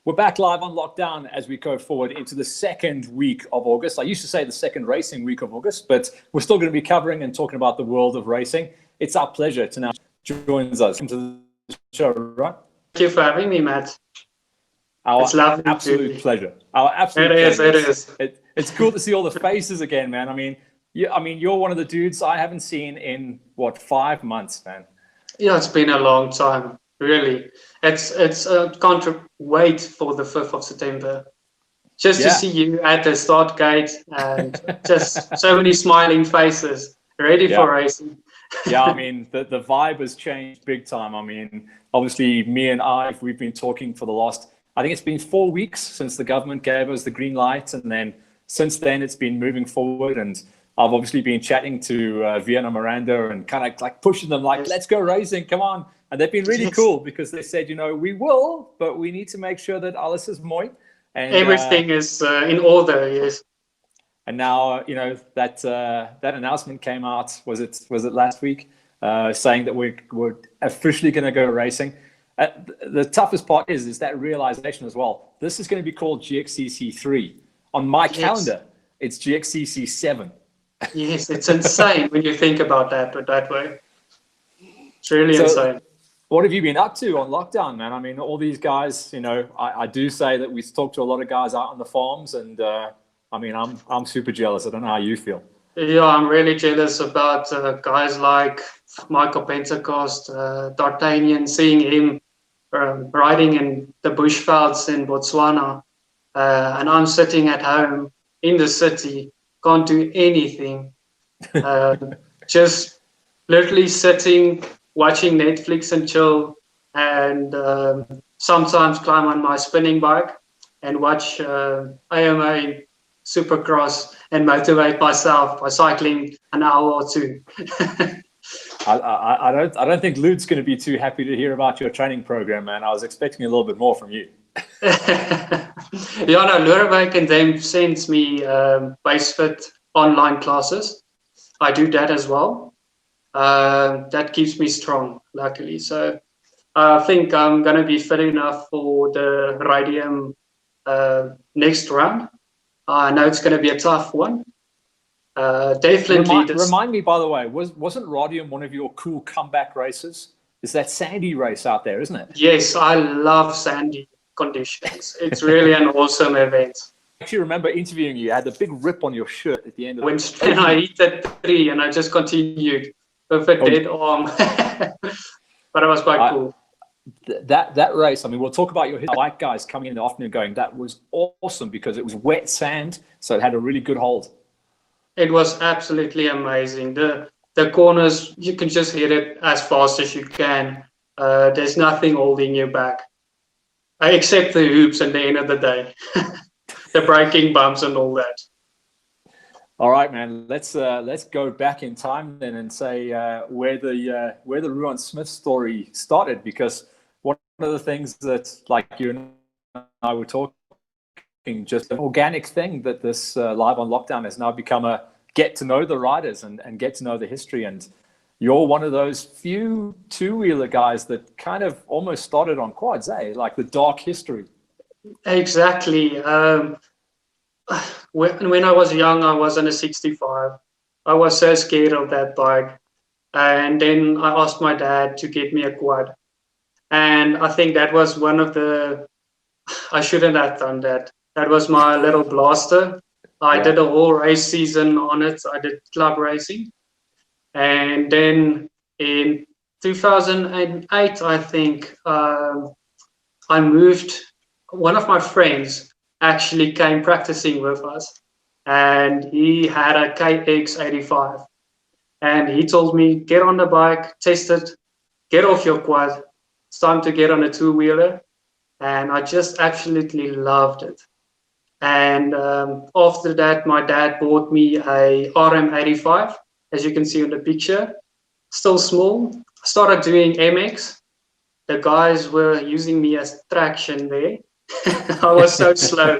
We're back live on lockdown as we go forward into the second week of August. I used to say the second racing week of August, but we're still going to be covering and talking about the world of racing. It's our pleasure to now join us. Welcome to the show, right? Thank you for having me, Matt. It's lovely. Absolute pleasure. Our absolute pleasure. It is. It's cool to see all the faces again, man. I mean, you're one of the dudes I haven't seen in, 5 months, man? Yeah, it's been a long time. Really, can't wait for the 5th of September, just to see you at the start gate and just so many smiling faces, ready for racing. Yeah, I mean, the vibe has changed big time. I mean, obviously, me and we've been talking for the last, I think it's been 4 weeks since the government gave us the green light, and then since then it's been moving forward. And I've obviously been chatting to Vienna Miranda and kind of like pushing them, like, let's go racing, come on. And they've been really cool because they said, we will, but we need to make sure that alles is mooi. And everything is in order, yes. And now, that announcement came out, was it last week, saying that we're officially going to go racing. The toughest part is that realization as well. This is going to be called GXCC3. On my calendar, it's GXCC7. Yes, it's insane when you think about that way. It's really insane. What have you been up to on lockdown, man? I mean, all these guys, I do say that we talk to a lot of guys out on the farms, and I mean, I'm super jealous. I don't know how you feel. Yeah, I'm really jealous about guys like Michael Pentecost, D'Artagnan, seeing him riding in the bushvelds in Botswana, and I'm sitting at home in the city, can't do anything, just literally sitting, watching Netflix and chill, and sometimes climb on my spinning bike and watch AMA Supercross and motivate myself by cycling an hour or two. I don't think Lude's going to be too happy to hear about your training program, man. I was expecting a little bit more from you. Yeah, no, Lurewijk and them sends me base fit online classes. I do that as well. That keeps me strong, luckily. So I think I'm going to be fit enough for the Radium next round. I know it's going to be a tough one. Definitely. Remind me, by the way, wasn't Radium one of your cool comeback races? It's that sandy race out there, isn't it? Yes, I love sandy conditions. It's really an awesome event. I actually remember interviewing you. I had the big rip on your shirt at the end of it. When I hit that 3 and I just continued with a dead arm. But it was quite cool. That race, I mean, we'll talk about your bike guys coming in the afternoon going, that was awesome because it was wet sand, so it had a really good hold. It was absolutely amazing. The corners, you can just hit it as fast as you can. There's nothing holding you back, except the hoops at the end of the day. The braking bumps and all that. All right, man. Let's go back in time then and say where the Ruan Smith story started, because one of the things that, like you and I were talking, just an organic thing that this live on lockdown has now become a get to know the riders and get to know the history. And you're one of those few two-wheeler guys that kind of almost started on quads, like the dark history. Exactly. When I was young, I was on a 65. I was so scared of that bike. And then I asked my dad to get me a quad. And I think that was one of I shouldn't have done that. That was my little blaster. I did a whole race season on it. I did club racing. And then in 2008, I think, I moved. One of my friends actually came practicing with us, and he had a KX85. And he told me, get on the bike, test it, get off your quad. It's time to get on a two-wheeler. And I just absolutely loved it. And after that, my dad bought me a RM85, as you can see on the picture. Still small. Started doing MX. The guys were using me as traction there. I was so slow.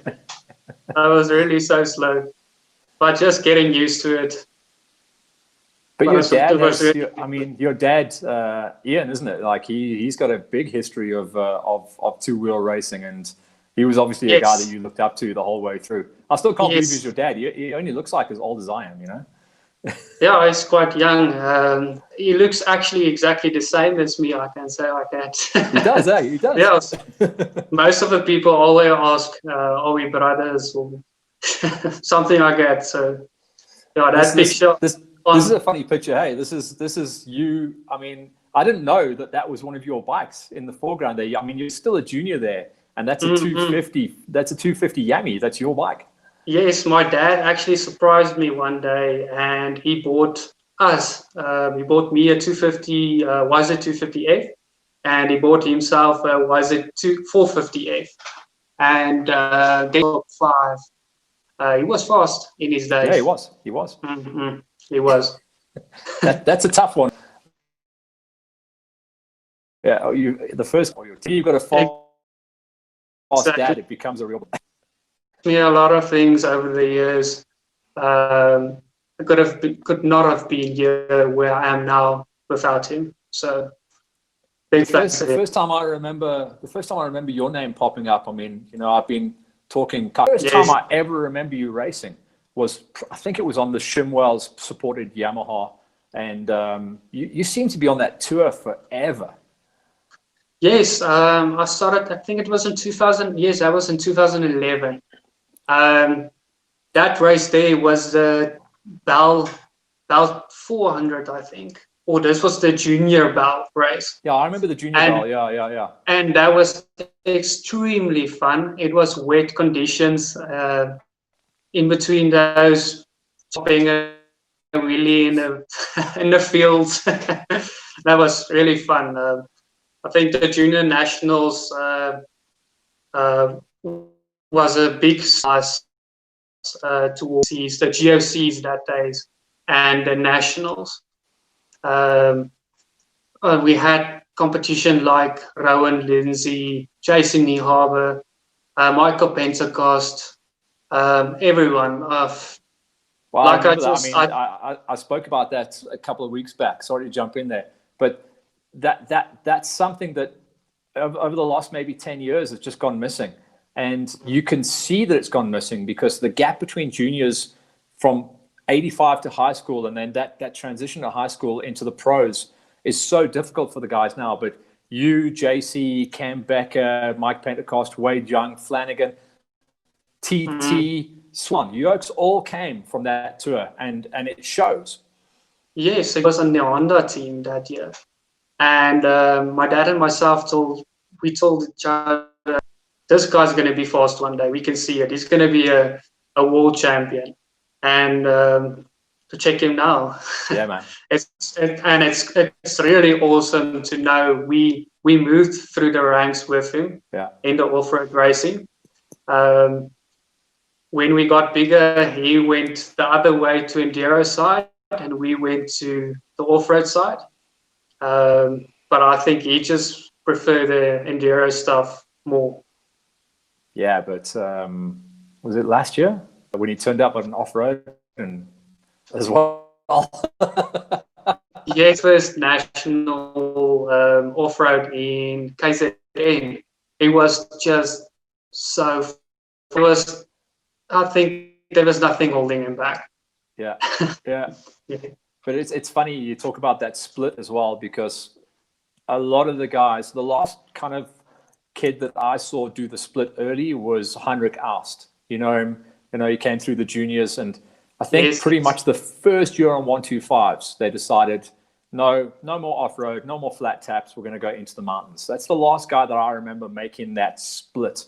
I was really so slow. But just getting used to it. But your dad, your dad, Ian, isn't it? Like he's got a big history of two-wheel racing, and He was obviously a guy that Yes. you looked up to the whole way through. I still can't believe he's Yes. your dad. He only looks like as old as I am, you know? Yeah, he's quite young. He looks actually exactly the same as me, I can say like He that. does, eh? He does. Yes. Most of the people always ask, are we brothers or something like that. So yeah, This that this picture this this is on a funny picture. Hey, this is you. I mean, I didn't know that was one of your bikes in the foreground there. I mean, you're still a junior there, and that's a mm-hmm. 250. That's a 250 Yami. That's your bike. Yes, my dad actually surprised me one day, and he bought us. He bought me a 250, was it 250F, and he bought himself a was it 450F, and they were five. He was fast in his Yeah, he days. was. He was. Mm-hmm. He was. That's a tough one. Yeah, the first or your team, you've got a fast dad. Exactly. It becomes a real. Me a lot of things over the years. I could not have been here where I am now without him. So The big thanks first, to the him. first time I remember, the first time I remember your name popping up. I mean, you know, I've been talking. The first time Yes. I ever remember you racing was, I think it was on the Shimwells supported Yamaha, and you seem to be on that tour forever. Yes, I started, I think it was in 2000. Yes, that was in 2011. Um, that race there was the Bell 400, I think. Or this was the junior Bell race. Yeah, I remember the junior And bell. Yeah. and that was extremely fun. It was wet conditions. In between those, chopping a wheelie in the in the fields. That was really fun. I think the junior nationals uh, was a big size towards the GOCs that days and the nationals. Um, we had competition like Rowan Lindsay, Jason Niehaber, Michael Pentecost, everyone. Well, I Like I remember that. I just, mean, I spoke about that a couple of weeks back. Sorry to jump in there, but that's something that over the last maybe 10 years has just gone missing, and you can see that it's gone missing because the gap between juniors from 85 to high school and then that transition to high school into the pros is so difficult for the guys now. But you, JC, Cam Becker, Mike Pentecost, Wade Young, Flanagan, TT, Swan, you Oaks all came from that tour, and it shows. yes, it was on the Honda team that year. And my dad and myself told each other, this guy's going to be fast one day. We can see it. He's going to be a world champion. And to check him now. Yeah, man. It's really awesome to know we moved through the ranks with him in the off-road racing. When we got bigger, he went the other way to enduro side, and we went to the off-road side. But I think he just preferred the enduro stuff more. Yeah, but was it last year when he turned up on an off-road and as well? Yeah, first national off-road in KZN. It was just so. It was. I think there was nothing holding him back. Yeah. Yeah. But it's funny you talk about that split as well, because a lot of the guys, the last kind of kid that I saw do the split early was Heinrich Aust. You know him. You know, he came through the juniors, and I think pretty much the first year on 125s, they decided no more off-road, no more flat taps. We're going to go into the mountains. That's the last guy that I remember making that split.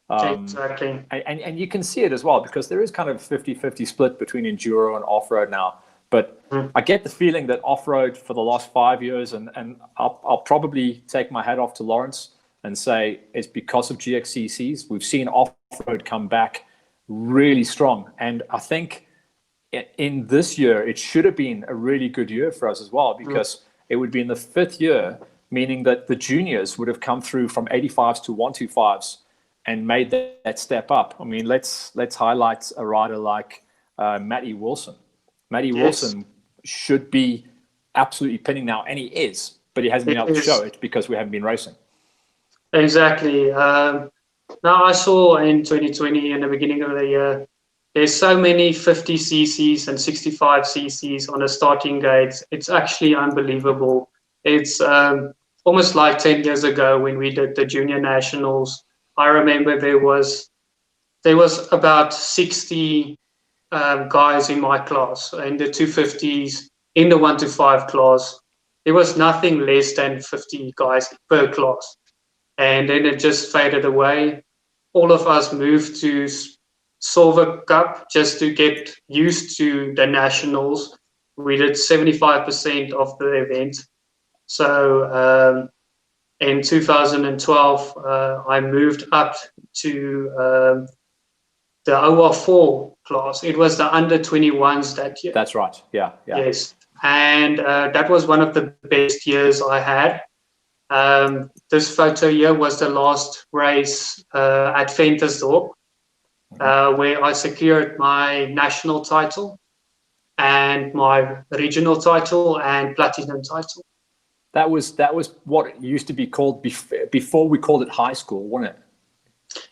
Exactly. And you can see it as well, because there is kind of 50-50 split between enduro and off-road now. But I get the feeling that off-road for the last 5 years, and I'll probably take my hat off to Lawrence and say it's because of GXCCs. We've seen off-road come back really strong. And I think in this year, it should have been a really good year for us as well, because it would be in the 5th year, meaning that the juniors would have come through from 85s to 125s and made that step up. I mean, let's highlight a rider like Matty Wilson. Matty Wilson should be absolutely pinning now, and he is, but he hasn't been able to show it because we haven't been racing. Exactly. Now I saw in 2020, in the beginning of the year, there's so many 50 cc's and 65 cc's on the starting gates. It's actually unbelievable. It's almost like 10 years ago when we did the junior nationals. I remember there was about 60 guys in my class in the 250s, in the 1 to 5 class. There was nothing less than 50 guys per class. And then it just faded away. All of us moved to Silver Cup just to get used to the nationals. We did 75% of the event. So in 2012, I moved up to the OR4 class. It was the under 21s that year. That's right. Yeah. Yes. And that was one of the best years I had. This photo here was the last race at Ventersdorp, where I secured my national title and my regional title and platinum title. That was what it used to be called before we called it high school, wasn't it?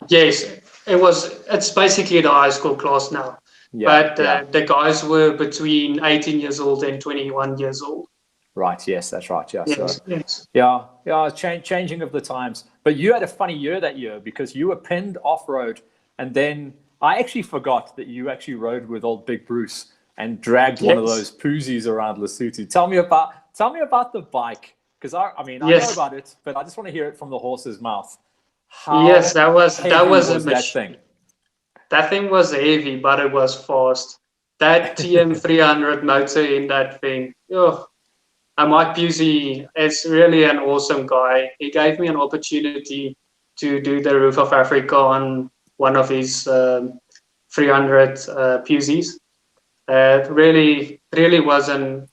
Yes, it was. It's basically the high school class now. Yeah, but the guys were between 18 years old and 21 years old. Right. Yes, that's right. Yeah. Yes, so, yes. Yeah. Changing of the times. But you had a funny year that year because you were pinned off road, and then I actually forgot that you actually rode with old Big Bruce and dragged one of those Poozies around Lesotho. Tell me about the bike, because I know about it, but I just want to hear it from the horse's mouth. Yes, that was that thing. That thing was heavy, but it was fast. That TM300 motor in that thing. Oh, Mike Pusey is really an awesome guy. He gave me an opportunity to do the Roof of Africa on one of his 300 Puseys. Really was an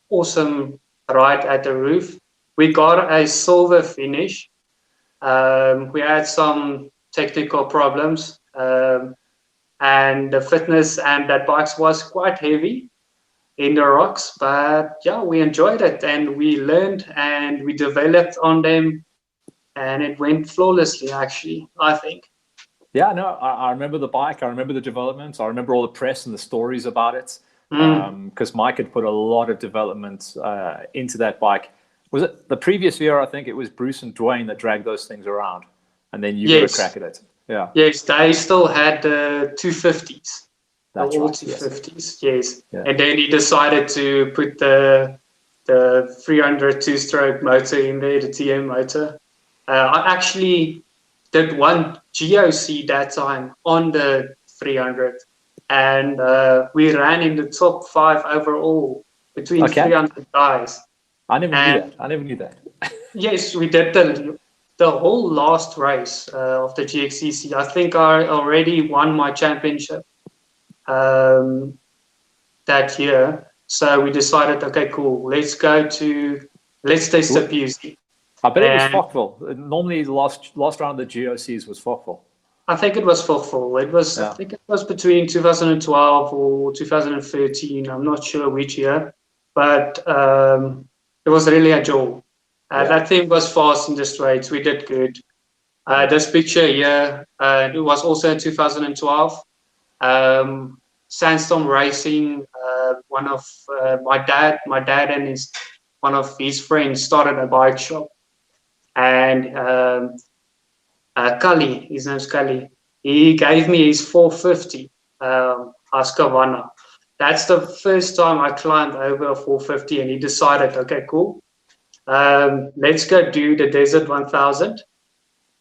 awesome ride at the roof. We got a silver finish. We had some technical problems, and the fitness and that bike was quite heavy in the rocks, but yeah, we enjoyed it and we learned and we developed on them, and it went flawlessly, actually, I think. Yeah, no, I remember the bike. I remember the developments. I remember all the press and the stories about it, because Mike had put a lot of development into that bike. Was it the previous year? I think it was Bruce and Dwayne that dragged those things around, and then you got a crack at it. Yeah. Yes, they still had the 250s. That's all right, 250s. Yes. Yeah. And then he decided to put the 300 two-stroke motor in there, the TM motor. I actually did one GOC that time on the 300, and we ran in the top 5 overall between 300 guys. I never knew that. Yes, we did the whole last race of the GXCC. I think I already won my championship that year. So we decided, okay, cool, let's test the Pusey. I bet it was Fockville. Normally the last round of the GOCs was Fockville. I think it was Fockville. I think it was between 2012 or 2013. I'm not sure which year, but it was really a joy. That thing was fast in the straights. We did good. This picture here, it was also in 2012. Sandstorm Racing, one of my dad and one of his friends started a bike shop. And Kali, his name's Kali, he gave me his 450 Husqvarna. That's the first time I climbed over a 450, and he decided, okay, cool, let's go do the Desert 1000.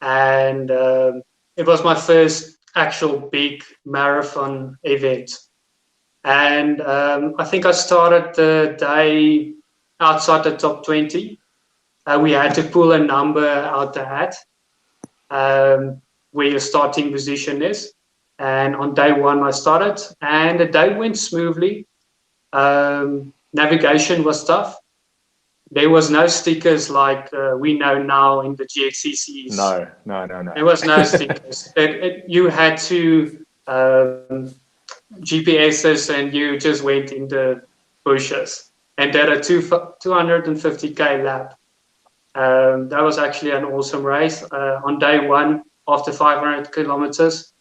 And it was my first actual big marathon event. And I think I started the day outside the top 20. We had to pull a number out the hat where your starting position is. And on day 1, I started, and the day went smoothly. Navigation was tough. There was no stickers like we know now in the GXCCs. No. There was no stickers. You had to GPSs, and you just went in the bushes and did a 250k lap. That was actually an awesome race. On day 1, after 500 kilometers.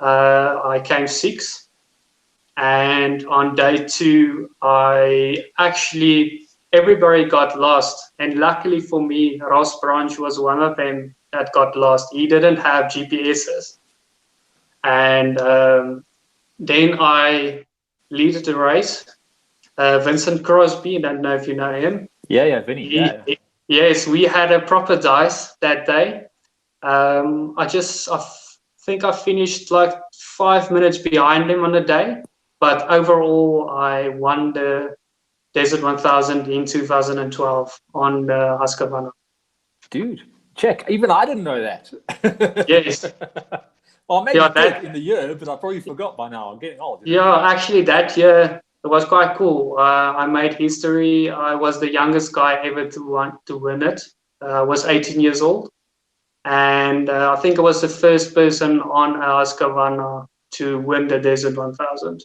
I came 6th. And on day 2, everybody got lost. And luckily for me, Ross Branch was one of them that got lost. He didn't have GPSs. And then I leaded the race. Vincent Crosby, I don't know if you know him. Yeah, Vinny. Yes, we had a proper dice that day. I think I finished like 5 minutes behind him on the day. But overall, I won the Desert 1000 in 2012 on the Husqvarna. Dude, check. Even I didn't know that. Yes. Well, maybe did in the year, but I probably forgot by now. I'm getting old. Yeah, actually, that year it was quite cool. I made history. I was the youngest guy ever to win it. I was 18 years old, and I think I was the first person on a Husqvarna to win the Desert 1000.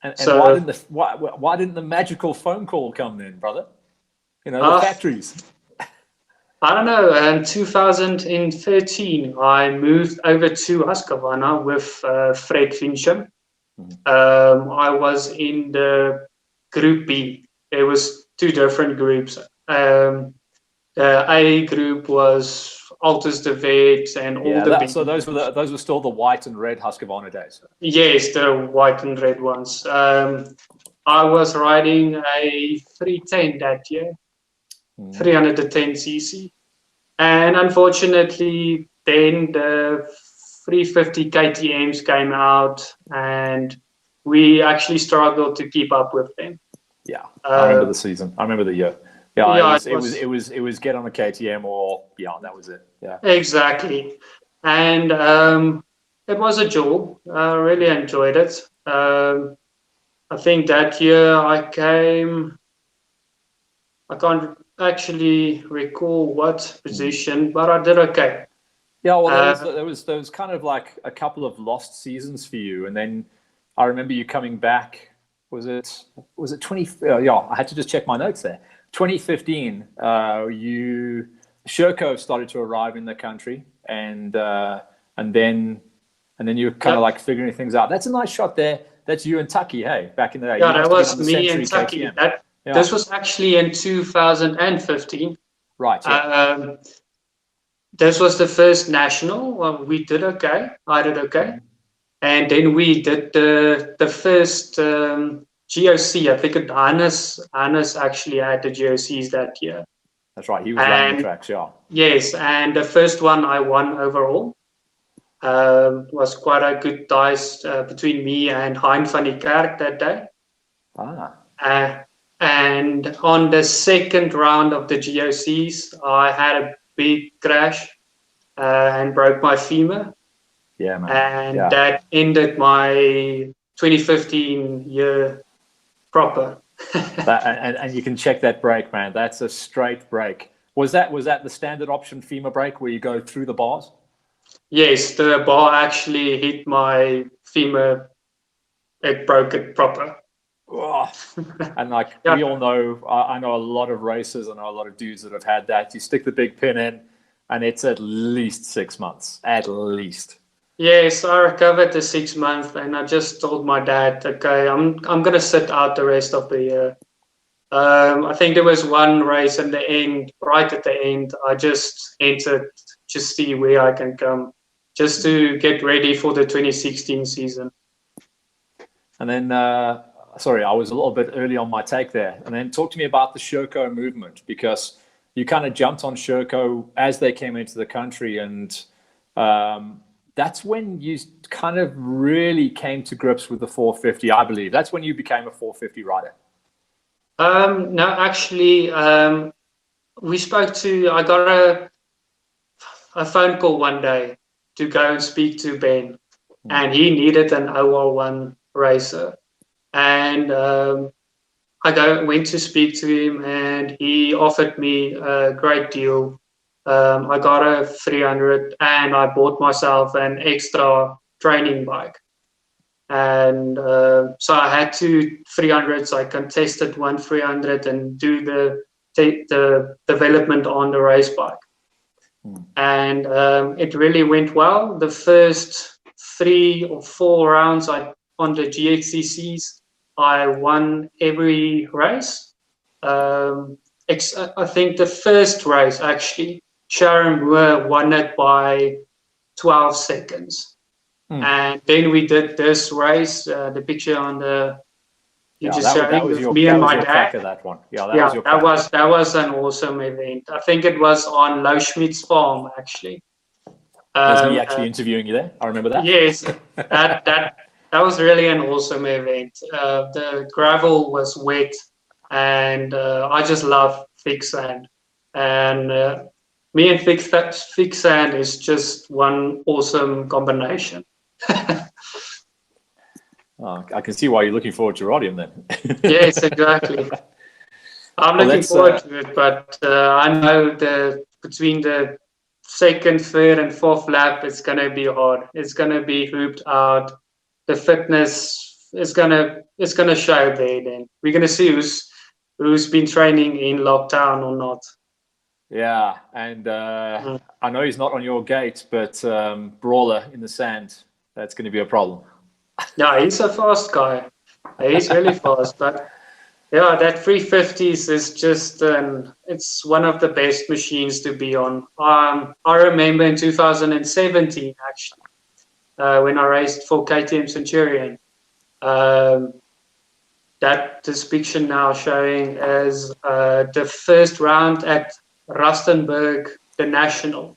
And so, why didn't the magical phone call come then, brother? The factories. I don't know. In 2013, I moved over to Husqvarna with Fred Fincham. I was in the Group B. There was 2 different groups. The A group was Altus de Wet and all the. So those were still the white and red Husqvarna days. Yes, the white and red ones. I was riding a 310 that year. 310cc, and unfortunately then the 350 KTMs came out and we actually struggled to keep up with them. I remember the season. I remember the year. It was get on a KTM or that was it. Exactly. And it was a joy. I really enjoyed it. I think that year I can't actually recall what position, but I did okay. Yeah, well, there was kind of like a couple of lost seasons for you, and then I remember you coming back. Was it 20? I had to just check my notes there. 2015. Sherco started to arrive in the country, and then you were kind of like figuring things out. That's a nice shot there. That's you and Tucky, hey, back in the day. Yeah, that was me and Tucky. This was actually in 2015. Right. Yeah. This was the first national. We did okay. I did okay. And then we did the first GOC. I think Hannes actually had the GOCs that year. That's right. He was running the tracks, yeah. Yes, and the first one I won overall. Was quite a good dice between me and Hein van die Kerk that day. And on the second round of the GOCs, I had a big crash and broke my femur. Yeah, man. And that ended my 2015 year proper. and you can check that break, man. That's a straight break. Was that the standard option femur break where you go through the bars? Yes, the bar actually hit my femur. It broke it proper. Oh. And we all know, I know a lot of racers, I know a lot of dudes that have had that. You stick the big pin in, and it's at least 6 months, at least. Yes, I recovered the 6 months, and I just told my dad, okay, I'm gonna sit out the rest of the year. I think there was one race in the end, right at the end. I just entered, just see where I can come, just to get ready for the 2016 season. And then, sorry, I was a little bit early on my take there. And then talk to me about the Sherco movement, because you kind of jumped on Sherco as they came into the country, and that's when you kind of really came to grips with the 450, I believe. That's when you became a 450 rider. No, actually, I got a phone call one day to go and speak to Ben, and he needed an OR1 racer. And I went to speak to him, and he offered me a great deal. I got a 300, and I bought myself an extra training bike. And so I had 2 300s. I contested 1 300 and do the development on the race bike. And it really went well. The first 3 or 4 rounds on the GXCCs, I won every race. I think the first race, actually, Sharon Moore won it by 12 seconds. And then we did this race, the picture on the you just showing with me and my dad. That one. Yeah, that was your cracker. That was an awesome event. I think it was on Louschmidt's farm, actually. There's me actually interviewing you there. I remember that. Yes, that was really an awesome event. The gravel was wet, and I just love thick sand. And me and thick sand is just one awesome combination. I can see why you're looking forward to Rhodium then. Yes, exactly. I'm looking forward to it, but I know between the second, third, and fourth lap, it's going to be hard. It's going to be hooped out. The fitness is going to show there. Then we're going to see who's been training in lockdown or not. Yeah, and I know he's not on your gate, but Brawler in the sand, that's going to be a problem. Yeah, he's a fast guy. He's really fast, but yeah, that 350s is just it's one of the best machines to be on. I remember in 2017 actually, when I raced for KTM Centurion. That this picture now showing as the first round at Rustenburg, the National.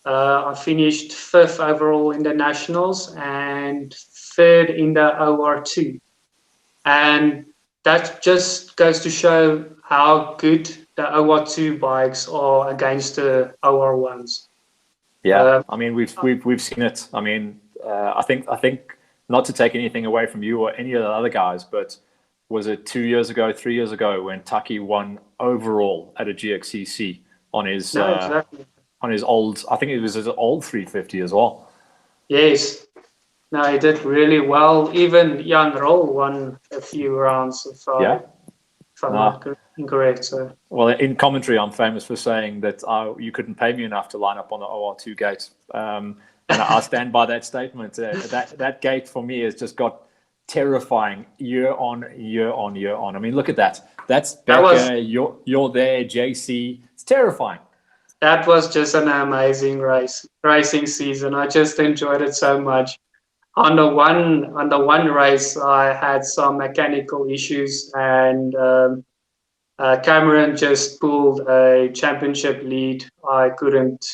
I finished 5th overall in the Nationals and 3rd in the OR2. And that just goes to show how good the OR2 bikes are against the OR1s. Yeah, I mean we've seen it. I mean, I think not to take anything away from you or any of the other guys, but was it 2 years ago, 3 years ago when Taki won overall at a GXCC on his exactly. On his old, I think it was his old 350 as well. Yes. No, he did really well. Even Jan Rol won a few rounds, if I'm not incorrect. So. Well, in commentary, I'm famous for saying that you couldn't pay me enough to line up on the OR2 gate. And I stand by that statement. That gate for me has just got terrifying year on year on year on. I mean, look at that. That's Becker, you're there, JC. It's terrifying. That was just an amazing racing season. I just enjoyed it so much. On the one race, I had some mechanical issues, and Cameron just pulled a championship lead. I couldn't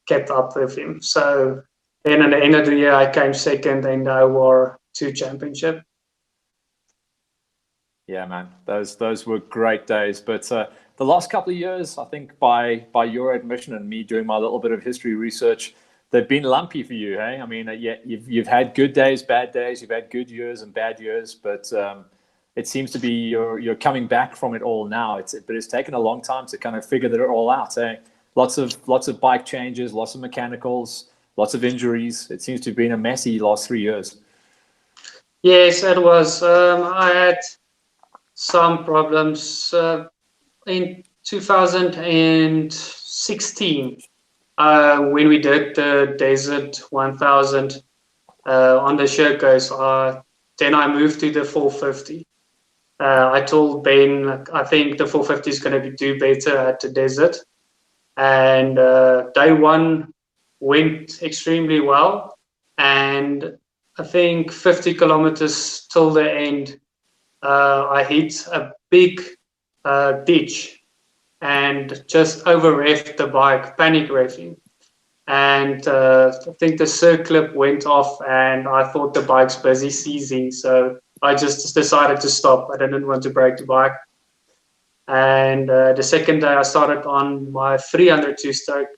keep up with him. So then at the end of the year, I came second in the OR2 championship. Yeah, man, those were great days. But the last couple of years, I think by your admission and me doing my little bit of history research, they've been lumpy for you, hey? I mean, yeah, you've had good days, bad days, you've had good years and bad years, but it seems to be you're coming back from it all now. But it's taken a long time to kind of figure that all out, eh? Lots of bike changes, lots of mechanicals, lots of injuries. It seems to have been a messy last 3 years. Yes, it was. I had some problems in 2016 when we did the Desert 1000 on the showcase. Then I moved to the 450. I told Ben I think the 450 is going to do better at the Desert, and day one went extremely well, and I think 50 kilometers till the end, I hit a big ditch and just over-revved the bike, panic revving. And I think the circlip went off and I thought the bike's busy seizing. So I just decided to stop. I didn't want to break the bike. And the second day I started on my 300 two-stroke.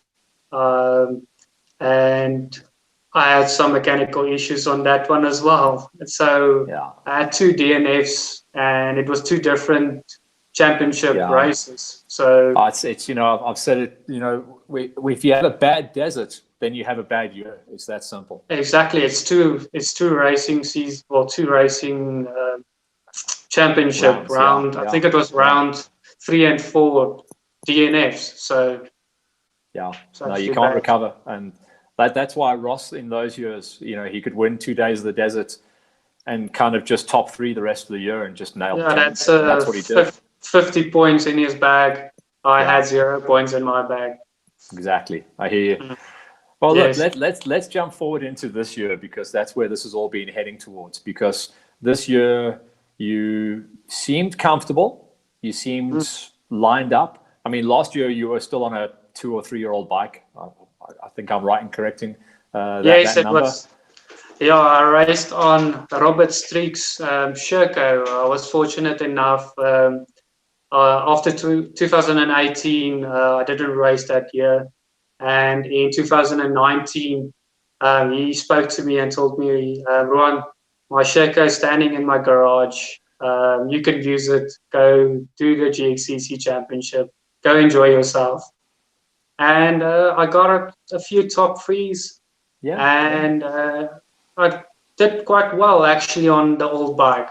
And I had some mechanical issues on that one as well. And so I had 2 DNFs and it was 2 different championship races. So it's I've said it, if you have a bad desert, then you have a bad year. It's that simple. Exactly. It's two racing seasons, or 2 racing championship round. I think it was round 3 and 4 DNFs. So Yeah, It's no, you actually can't bad. recover. And that's why Ross in those years, he could win 2 days of the desert and kind of just top three the rest of the year and just nail the Yeah, champ. that's And that's what he did. 50 points in his bag. I Yeah, had 0 points in my bag. exactly. I hear you. Well, look, Yes. let's jump forward into this year, because that's where this has all been heading towards. Because this year you seemed comfortable, you seemed lined up. I mean, last year you were still on a 2 or 3 year old bike. I think I'm right in correcting Yes, that it number. was. Yeah, I raced on Robert Streak's Sherco. I was fortunate enough. After 2018, I didn't race that year. And in 2019, he spoke to me and told me, Ruan, my Sherco is standing in my garage. You can use it. Go do the GXCC Championship. Go enjoy yourself. And I got a few top threes. Yeah, And I did quite well, actually, on the old bike.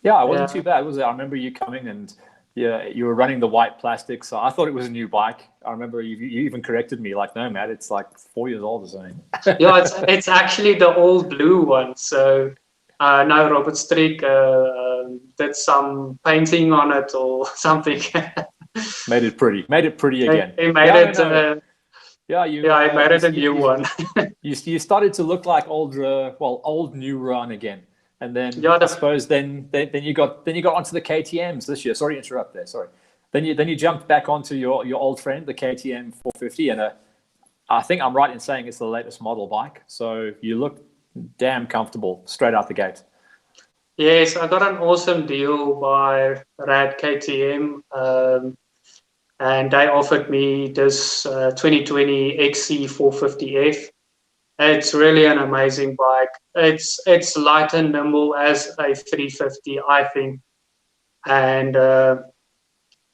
yeah, it wasn't too bad, was it? I remember you coming and you were running the white plastic, so I thought it was a new bike. I remember you even corrected me, like, no, Matt, it's like 4 years old or something. Yeah, it's actually the old blue one. So now Robert Streak did some painting on it or something. Made it pretty again. He made Yeah, it. no. Yeah, Yeah, he made it a new one. you started to look like old new Ruan again, and then Yeah, I suppose then you got onto the KTM's this year. Sorry to interrupt there. Sorry. Then you jumped back onto your old friend, the KTM 450, and I think I'm right in saying it's the latest model bike. So you look damn comfortable straight out the gate. Yes, I got an awesome deal by Rad KTM. And they offered me this 2020 XC450F. It's really an amazing bike. It's light and nimble as a 350, I think. And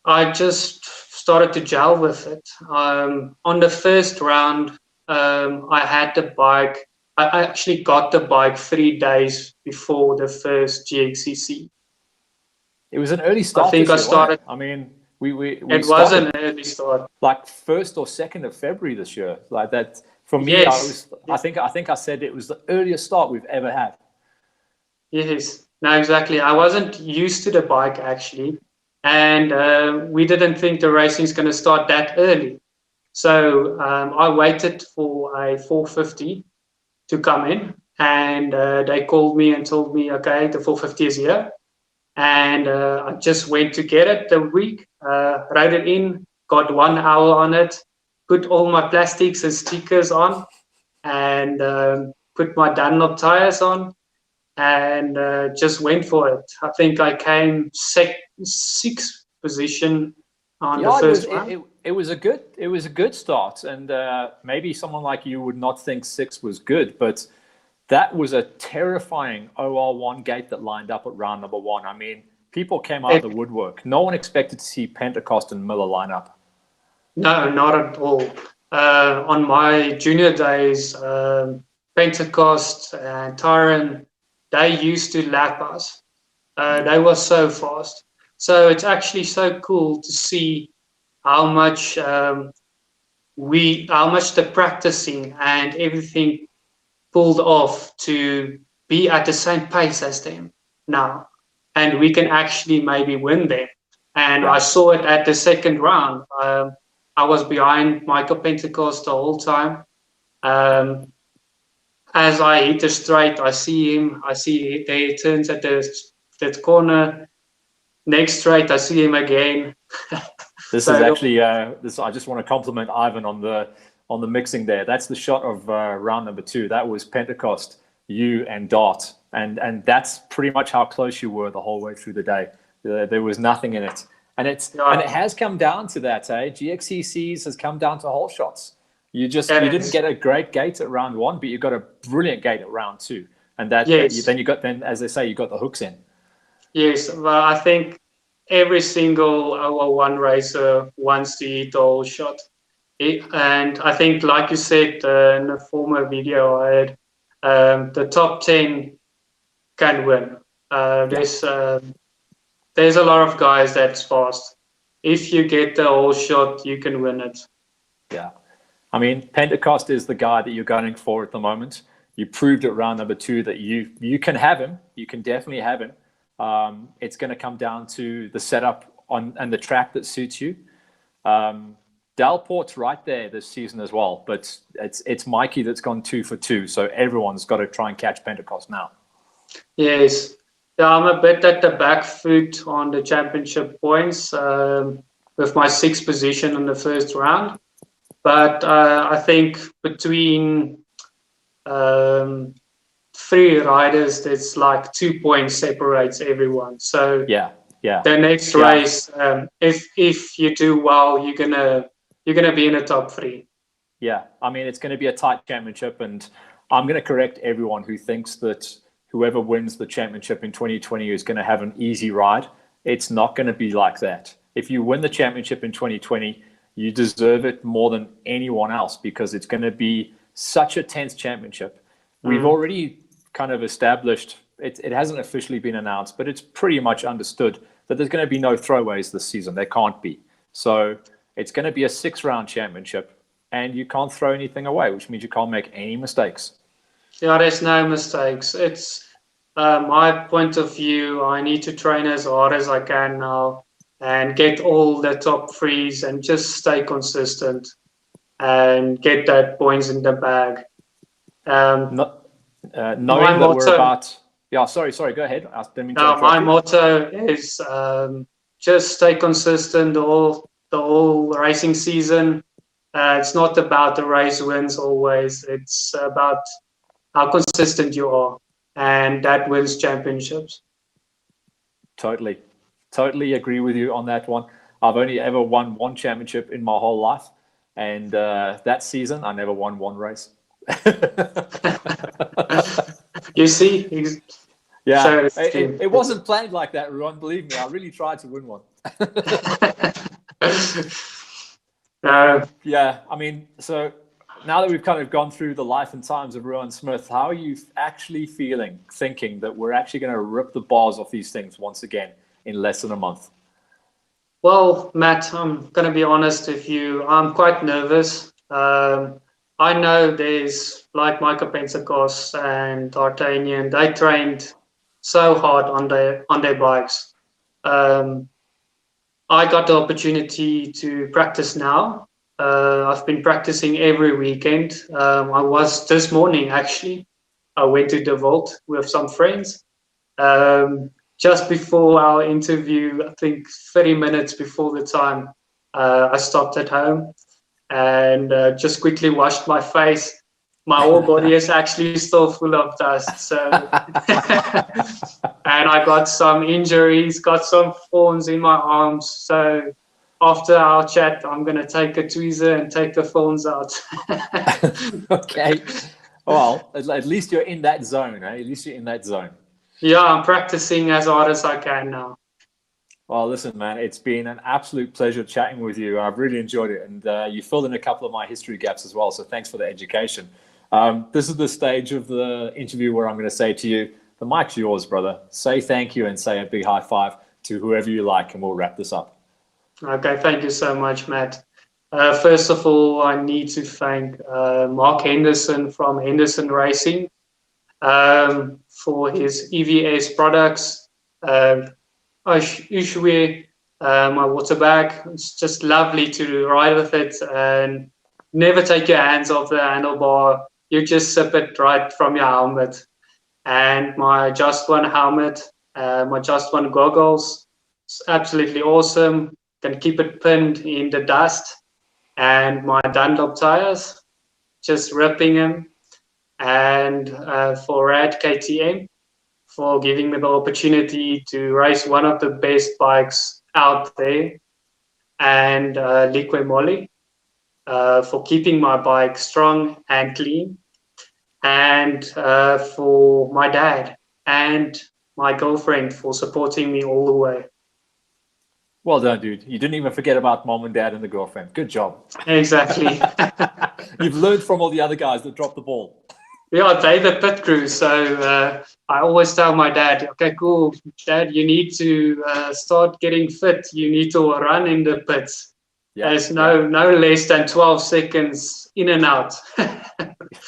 I just started to gel with it. On the first round, I had the bike. I actually got the bike 3 days before the first GXCC. It was an early I start think this I year, wasn't started. it? I mean, we It was started an early start. like 1st or 2nd of February this year. Like that for me, Yes. I think I said it was the earliest start we've ever had. Yes, no, exactly. I wasn't used to the bike actually, and we didn't think the racing is going to start that early. So I waited for a 450 to come in, and they called me and told me, okay, the 450 is here. And I just went to get it the week, rode it in, got 1 hour on it, put all my plastics and stickers on, and put my Dunlop tires on, and just went for it. I think I came sixth position on the Yeah, first one. it was a good start, and maybe someone like you would not think 6 was good, but that was a terrifying OR1 gate that lined up at round number 1. I mean, people came out of the woodwork. No one expected to see Pentecost and Miller line up. No, not at all. On my junior days, Pentecost and Tyron, they used to lap us. They were so fast. So it's actually so cool to see how much how much the practicing and everything pulled off to be at the same pace as them now, and we can actually maybe win them. And I saw it at the second round. I was behind Michael Pentecost the whole time. As I hit the straight, I see him. I see he turns at that corner. Next straight, I see him again. This is actually this. I just want to compliment Ivan on the mixing there. That's the shot of round number 2. That was Pentecost, you and Dart, and that's pretty much how close you were the whole way through the day. There was nothing in it, and it has come down to that. GXCCs has come down to hole shots. You didn't get a great gate at round 1, but you got a brilliant gate at round 2, and then as they say, you got the hooks in. Yes, well, I think every single OR1 racer wants to hit the whole shot. And I think, like you said in the former video I had, the top 10 can win. There's a lot of guys that's fast. If you get the whole shot, you can win it. Yeah. I mean, Pentecost is the guy that you're gunning for at the moment. You proved at round number 2 that you can have him. You can definitely have him. It's going to come down to the setup and the track that suits you. Dalport's right there this season as well, but it's Mikey that's gone 2 for 2. So everyone's got to try and catch Pentecost now. Yes. Yeah, I'm a bit at the back foot on the championship points with my 6th position in the first round. But I think between 3 riders, there's like 2 points separates everyone. So yeah. the next race, if you do well, you're gonna be in the top 3. Yeah, I mean, it's going to be a tight championship, and I'm going to correct everyone who thinks that whoever wins the championship in 2020 is going to have an easy ride. It's not going to be like that. If you win the championship in 2020, you deserve it more than anyone else, because it's going to be such a tense championship. We've already kind of established, it hasn't officially been announced, but it's pretty much understood that there's going to be no throwaways this season. There can't be. So it's going to be a 6-round championship, and you can't throw anything away, which means you can't make any mistakes. Yeah, there's no mistakes. It's my point of view. I need to train as hard as I can now and get all the top 3s and just stay consistent and get that points in the bag. Knowing that motto, we're about... Yeah, sorry, go ahead. I didn't mean to interrupt my you. motto is just stay consistent the whole racing season. It's not about the race wins always. It's about how consistent you are, and that wins championships. Totally agree with you on that one. I've only ever won 1 championship in my whole life, and that season I never won 1 race. You see? Yeah, so it wasn't planned like that, Ruan. Believe me, I really tried to win one. Yeah, I mean, so now that we've kind of gone through the life and times of Ruan Smith, how are you actually thinking that we're actually going to rip the bars off these things once again in less than a month? Well, Matt, I'm going to be honest with you. I'm quite nervous. I know there's like Michael Pentecost and D'Artagnan. They trained so hard on their bikes. I got the opportunity to practice now. I've been practicing every weekend. I was this morning, actually. I went to the vault with some friends. Just before our interview, I think 30 minutes before the time, I stopped at home and just quickly washed my face. My whole body is actually still full of dust. So, and I got some injuries, got some thorns in my arms. So after our chat, I'm going to take a tweezer and take the thorns out. Okay. Well, at least you're in that zone, eh? At least you're in that zone. Yeah, I'm practicing as hard as I can now. Well, listen, man, it's been an absolute pleasure chatting with you. I've really enjoyed it. And you filled in a couple of my history gaps as well. So thanks for the education. This is the stage of the interview where I'm going to say to you, the mic's yours, brother. Say thank you and say a big high five to whoever you like, and we'll wrap this up. Okay, thank you so much, Matt. First of all, I need to thank Mark Henderson from Henderson Racing for his EVS products. I usually my water bag. It's just lovely to ride with it, and never take your hands off the handlebar. You just sip it right from your helmet. And my Just One helmet, my Just One goggles, it's absolutely awesome. Can keep it pinned in the dust. And my Dunlop tires, just ripping them. And for Rad KTM, for giving me the opportunity to race one of the best bikes out there. And Liqui Moly, for keeping my bike strong and clean. And for my dad and my girlfriend for supporting me all the way. Well done, dude. You didn't even forget about mom and dad and the girlfriend. Good job. Exactly. You've learned from all the other guys that dropped the ball. Yeah, they're the pit crew. So I always tell my dad, okay, cool, Dad, you need to start getting fit. You need to run in the pits. Yeah, There's no less than 12 seconds in and out.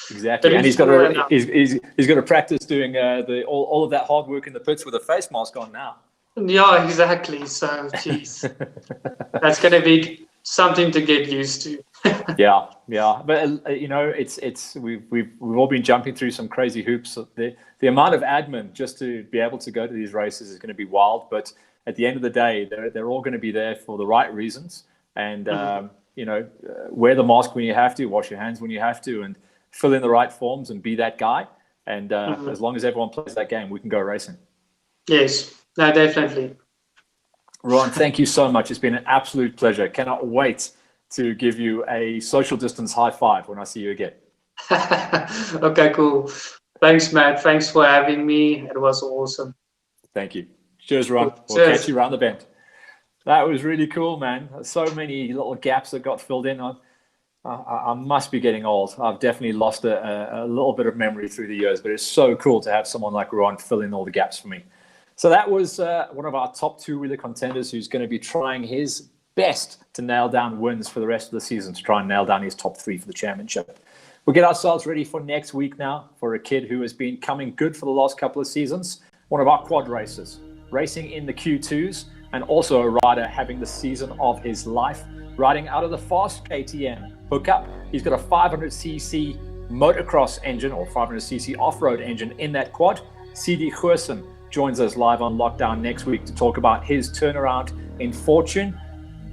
exactly. And he's got to practice doing all of that hard work in the pits with a face mask on now. Yeah, exactly. So, geez, that's going to be something to get used to. Yeah. But we've all been jumping through some crazy hoops. The amount of admin just to be able to go to these races is going to be wild. But at the end of the day, they're all going to be there for the right reasons. And wear the mask when you have to, wash your hands when you have to, and fill in the right forms and be that guy. And as long as everyone plays that game, we can go racing. Yes, no, definitely. Ruan, thank you so much. It's been an absolute pleasure. Cannot wait to give you a social distance high five when I see you again. Okay, cool. Thanks, Matt. Thanks for having me. It was awesome. Thank you. Cheers, Ruan. We'll Cheers. catch you around the bend. That was really cool, man. So many little gaps that got filled in. I must be getting old. I've definitely lost a little bit of memory through the years, but it's so cool to have someone like Ruan fill in all the gaps for me. So that was one of our top two-wheeler contenders who's going to be trying his best to nail down wins for the rest of the season, to try and nail down his top three for the championship. We'll get ourselves ready for next week now for a kid who has been coming good for the last couple of seasons, one of our quad racers, racing in the Q2s, and also a rider having the season of his life, riding out of the fast KTM hookup. He's got a 500cc motocross engine or 500cc off-road engine in that quad. CD Goosen joins us live on Lockdown next week to talk about his turnaround in fortune.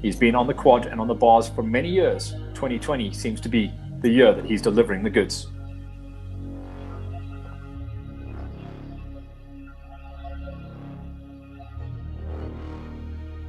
He's been on the quad and on the bars for many years. 2020 seems to be the year that he's delivering the goods.